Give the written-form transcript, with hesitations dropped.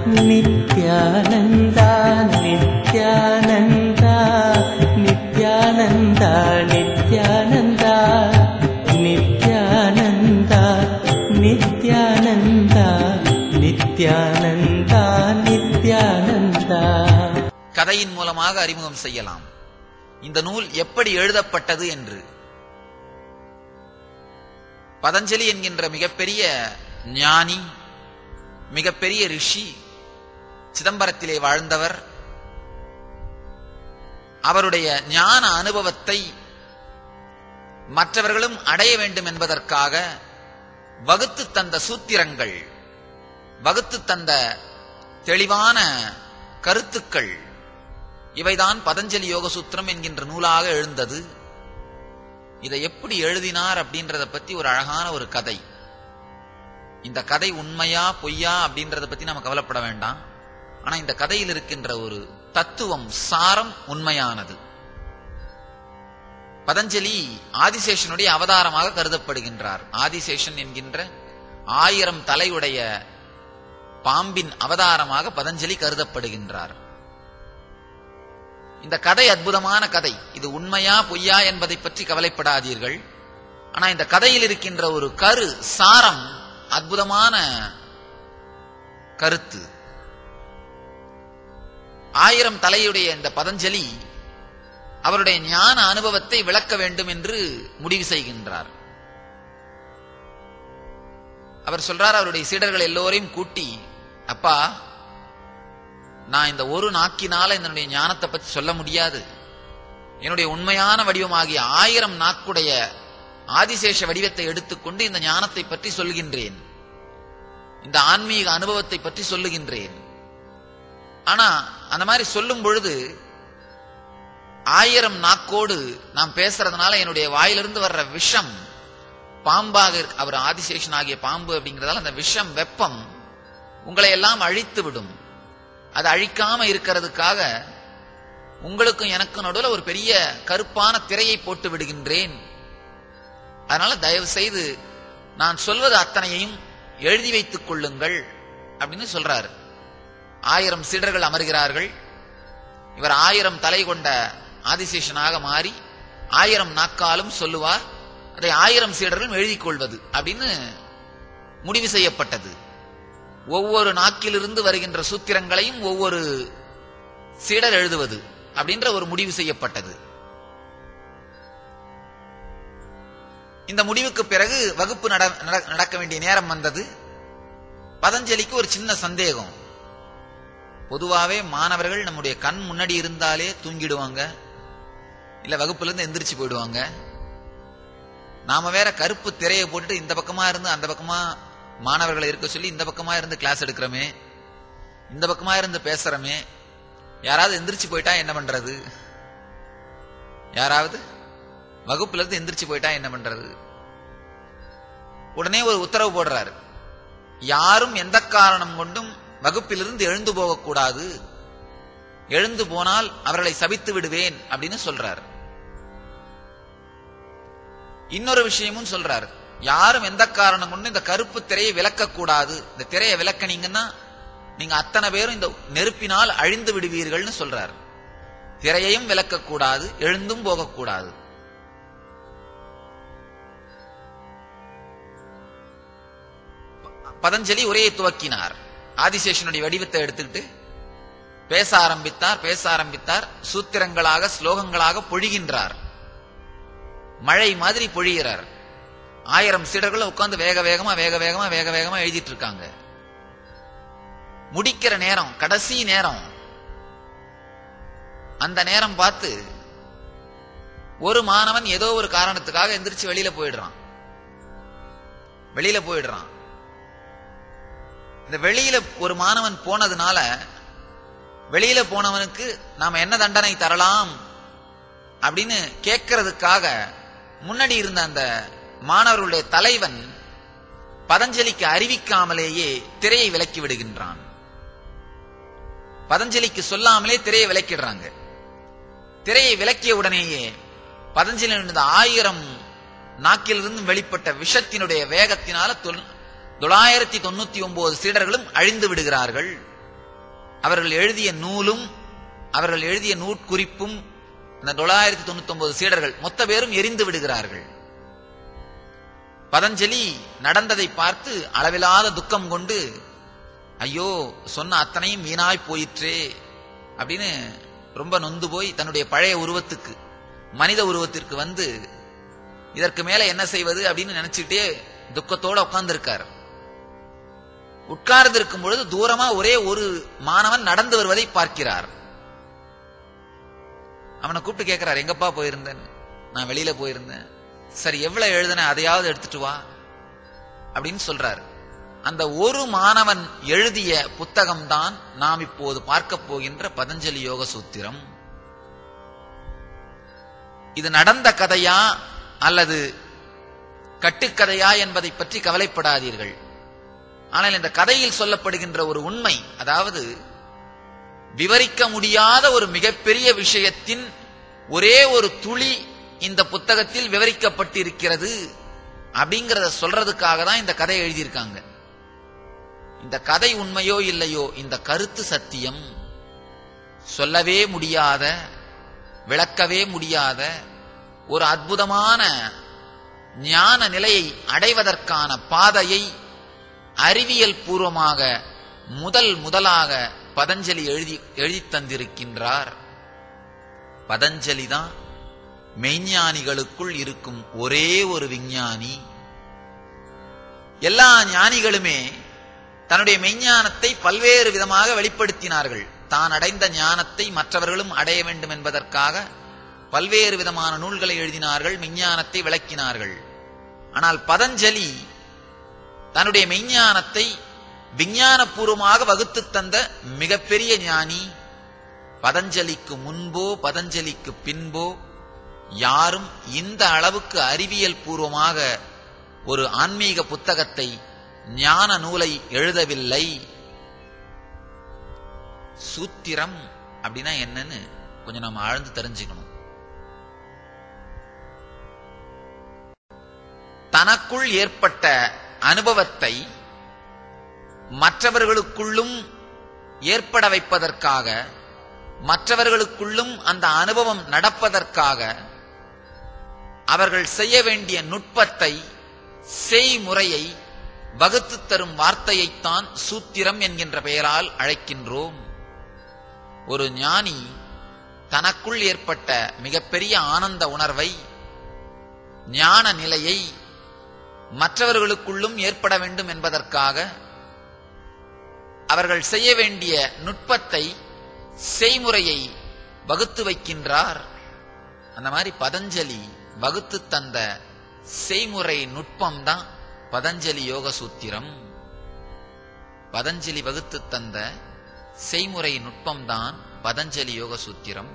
நித்யானந்தா நித்யானந்தா நித்யானந்தா நித்யானந்தா நித்யானந்தா நித்யானந்தா நித்யானந்தா நித்யானந்தா. கதையின் மூலமாக அறிமுகம் செய்யலாம் இந்த நூல் எப்படி எழுதப்பட்டது என்று. பதஞ்சலி என்கின்ற மிகப்பெரிய ஞானி, மிகப்பெரிய ரிஷி, சிதம்பரத்திலே வாழ்ந்தவர். அவருடைய ஞான அனுபவத்தை மற்றவர்களும் அடைய வேண்டும் என்பதற்காக வகுத்து தந்த சூத்திரங்கள், வகுத்து தந்த தெளிவான கருத்துக்கள், இவைதான் பதஞ்சலி யோக சூத்திரம் என்கின்ற நூலாக எழுந்தது. இதை எப்படி எழுதினார் அப்படின்றத பத்தி ஒரு அழகான ஒரு கதை. இந்த கதை உண்மையா பொய்யா அப்படின்றத பத்தி நம்ம கவலைப்பட வேண்டாம். ஆனா இந்த கதையில் இருக்கின்ற ஒரு தத்துவம், சாரம் உண்மையானது. பதஞ்சலி ஆதிசேஷனுடைய அவதாரமாக கருதப்படுகின்றார். ஆதிசேஷன் என்கின்ற 1000 தலையுடைய பாம்பின் அவதாரமாக பதஞ்சலி கருதப்படுகின்றார். இந்த கதை அற்புதமான கதை. இது உண்மையா பொய்யா என்பதை பற்றி கவலைப்படாதீர்கள். ஆனா இந்த கதையில் இருக்கின்ற ஒரு சாரம் அற்புதமான கருத்து. 1000 தலையுடைய இந்த பதஞ்சலி அவருடைய ஞான அனுபவத்தை விளக்க வேண்டும் என்று முடிவு செய்கின்றார். அவர் சொல்றார், அவருடைய சீடர்கள் எல்லோரையும் கூட்டி, அப்பா, நான் இந்த ஒரு நாக்கினால என்னுடைய ஞானத்தை பற்றி சொல்ல முடியாது. என்னுடைய உண்மையான வடிவமாகிய 1000 நாக்குடைய ஆதிசேஷ வடிவத்தை எடுத்துக்கொண்டு இந்த ஞானத்தை பற்றி சொல்கின்றேன், இந்த ஆன்மீக அனுபவத்தை பற்றி சொல்லுகின்றேன். ஆனா அந்த மாதிரி சொல்லும் பொழுது 1000 நாக்கோடு நாம் பேசுறதுனால என்னுடைய வாயிலிருந்து வர்ற விஷம் பாம்பாக இருக்கு. அவர் ஆதிசேஷன் ஆகிய பாம்பு அப்படிங்கிறதால அந்த விஷம், வெப்பம் உங்களை எல்லாம் அழித்து விடும். அது அழிக்காம இருக்கிறதுக்காக உங்களுக்கும் எனக்கும் நடுவில் ஒரு பெரிய கருப்பான திரையை போட்டு விடுகின்றேன். அதனால தயவு செய்து நான் சொல்வது அத்தனையையும் எழுதி வைத்துக் கொள்ளுங்கள் அப்படின்னு சொல்றாரு. 1000 சீடர்கள் அமர்கிறார்கள். இவர் 1000 தலை கொண்ட ஆதிசேஷனாக மாறி 1000 நாக்காலும் சொல்லுவார். அதை 1000 சீடர்களும் எழுதிக் கொள்வது அப்படின்னு முடிவு செய்யப்பட்டது. ஒவ்வொரு நாக்கிலிருந்து வருகின்ற சூத்திரங்களையும் ஒவ்வொரு சீடர் எழுதுவது அப்படின்ற ஒரு முடிவு செய்யப்பட்டது. இந்த முடிவுக்கு பிறகு வகுப்பு நடக்க வேண்டிய நேரம் வந்தது. பதஞ்சலிக்கு ஒரு சின்ன சந்தேகம். பொதுவாவே மாணவர்கள் நம்முடைய கண் முன்னாடி இருந்தாலே தூங்கிடுவாங்க, இல்ல வகுப்புல இருந்து எந்திரிச்சு போயிடுவாங்க. நாம வேற கருப்பு திரையை போட்டுட்டு இந்த பக்கமா இருந்து அந்த பக்கமா மாணவர்களை இருக்க சொல்லி இந்த பக்கமா இருந்து கிளாஸ் எடுக்கிறோமே, இந்த பக்கமா இருந்து பேசுறமே. யாராவது எந்திரிச்சு போயிட்டா என்ன பண்றது? யாராவது வகுப்புல இருந்து எந்திரிச்சு போயிட்டா என்ன பண்றது? உடனே ஒரு உத்தரவு போடுறாரு, யாரும் எந்த காரணம் கொண்டும் வகுப்பிலிருந்து எழுந்து போகக்கூடாது, எழுந்து போனால் அவர்களை சபித்து விடுவேன் அப்படின்னு சொல்றார். இன்னொரு விஷயமும் சொல்றாரு, யாரும் எந்த காரணம் கொண்டு இந்த கருப்பு திரையை விலக்கக்கூடாது. இந்த திரையை விலக்கினீங்கன்னா நீங்க அத்தனை பேரும் இந்த நெருப்பினால் அழிந்து விடுவீர்கள்னு சொல்றார். திரையையும் விலக்கக்கூடாது, எழுந்தும் போகக்கூடாது. பதஞ்சலி உரையை துவக்கினார். ஆதிசேஷனுடைய வடிவத்தை எடுத்துக்கிட்டு பேச ஆரம்பித்தார். சூத்திரங்களாக, ஸ்லோகங்களாக பொழிகின்றார். மழை மாதிரி பொழிகிறார். 1000 சீடர்கள் உட்கார்ந்து வேக வேகமா எழுதிட்டு இருக்காங்க. முடிக்கிற நேரம், கடைசி நேரம், அந்த நேரம் பார்த்து ஒரு மாணவன் ஏதோ ஒரு காரணத்துக்காக எந்திரிச்சு வெளியில போயிடுறான். இந்த வெளியில ஒரு மாணவன் போனதுனால வெளியில போனவனுக்கு நாம என்ன தண்டனை தரலாம் அப்படின்னு கேட்கறதுக்காக முன்னாடி இருந்த அந்த மாணவர்களுடைய தலைவன் பதஞ்சலிக்கு அறிவிக்காமலேயே திரையை விலக்கி விடுகின்றான். பதஞ்சலிக்கு சொல்லாமலே திரையை விலக்கிடுறாங்க. திரையை விலக்கிய உடனேயே பதஞ்சலி 1000 நாக்கிலிருந்து வெளிப்பட்ட விஷத்தினுடைய வேகத்தினால 999 சீடர்களும் அழிந்து விடுகிறார்கள். அவர்கள் எழுதிய நூலும் அவர்கள் எழுதிய நூற்குறிப்பும் இந்த 999 சீடர்கள் மொத்த பேரும் எரிந்து விடுகிறார்கள். பதஞ்சலி நடந்ததை பார்த்து அளவிலாத துக்கம் கொண்டு, ஐயோ சொன்ன அத்தனையும் வீணாய் போயிற்றே அப்படின்னு ரொம்ப நொந்து போய் தன்னுடைய பழைய உருவத்துக்கு, மனித உருவத்திற்கு வந்து இதற்கு மேல என்ன செய்வது அப்படின்னு நினைச்சுட்டே துக்கத்தோட உட்கார்ந்திருக்கார். உட்கார்ந்து இருக்கும் பொழுது தூரமா ஒரே ஒரு மாணவன் நடந்து வருவதை பார்க்கிறார். அவனை கூப்பிட்டு கேட்கிறார், எங்கப்பா போயிருந்தேன்? நான் வெளியில போயிருந்தேன். சரி, எவ்வளவு எழுதுன, அதையாவது எடுத்துட்டு வா அப்படின்னு சொல்றார். அந்த ஒரு மாணவன் எழுதிய புத்தகம்தான் நாம் இப்போது பார்க்க போகின்ற பதஞ்சலி யோக சூத்திரம். இது நடந்த கதையா அல்லது கட்டுக்கதையா என்பதை பற்றி கவலைப்படாதீர்கள். ஆனால் இந்த கதையில் சொல்லப்படுகின்ற ஒரு உண்மை, அதாவது விவரிக்க முடியாத ஒரு மிகப்பெரிய விஷயத்தின் ஒரே ஒரு துளி இந்த புத்தகத்தில் விவரிக்கப்பட்டிருக்கிறது அப்படிங்கறத சொல்றதுக்காக தான் இந்த கதையை எழுதியிருக்காங்க. இந்த கதை உண்மையோ இல்லையோ, இந்த கருத்து சத்தியம். சொல்லவே முடியாத, விளக்கவே முடியாத ஒரு அற்புதமான ஞான நிலையை அடைவதற்கான பாதையை அறிவியல் பூர்வமாக முதலாக பதஞ்சலி எழுதி தந்திருக்கின்றார். பதஞ்சலி தான் மெய்ஞானிகளுக்குள் இருக்கும் ஒரே ஒரு விஞ்ஞானி. எல்லா ஞானிகளுமே தன்னுடைய மெய்ஞானத்தை பல்வேறு விதமாக வெளிப்படுத்தினார்கள். தான் அடைந்த ஞானத்தை மற்றவர்களும் அடைய வேண்டும் என்பதற்காக பல்வேறு விதமான நூல்களை எழுதினார்கள், மெய்ஞானத்தை விளக்கினார்கள். ஆனால் பதஞ்சலி தன்னுடைய மெய்ஞானத்தை விஞ்ஞானபூர்வமாக வகுத்து தந்த மிகப்பெரிய ஞானி. பதஞ்சலிக்கு முன்போ பதஞ்சலிக்கு பின்போ யாரும் இந்த அளவுக்கு அறிவியல் பூர்வமாக ஒரு ஆன்மீக புத்தகத்தை, ஞான நூலை எழுதவில்லை. சூத்திரம் அப்படின்னா என்னன்னு கொஞ்சம் நம்ம ஆழ்ந்து தெரிஞ்சுக்கணும். தனக்குள் ஏற்பட்ட அனுபவத்தை மற்றவர்களுக்குள்ளும் ஏற்பட வைப்பதற்காக, மற்றவர்களுக்குள்ளும் அந்த அனுபவம் நடப்பதற்காக அவர்கள் செய்ய வேண்டிய நுட்பத்தை, செய்முறையை வகுத்து தரும் வார்த்தையைத்தான் சூத்திரம் என்கின்ற பெயரால் அழைக்கின்றோம். ஒரு ஞானி தனக்குள் ஏற்பட்ட மிகப்பெரிய ஆனந்த உணர்வை, ஞான நிலையை மற்றவர்களுக்குள்ளும் ஏற்பட வேண்டும் என்பதற்காக அவர்கள் செய்ய வேண்டிய நுட்பத்தை, செய்முறையை வகுத்து வைக்கின்றார். அந்த மாதிரி பதஞ்சலி வகுத்து தந்த செய்முறை நுட்பம் தான் பதஞ்சலி யோக சூத்திரம். பதஞ்சலி வகுத்து தந்த செய்முறை நுட்பம் தான் பதஞ்சலி யோக சூத்திரம்.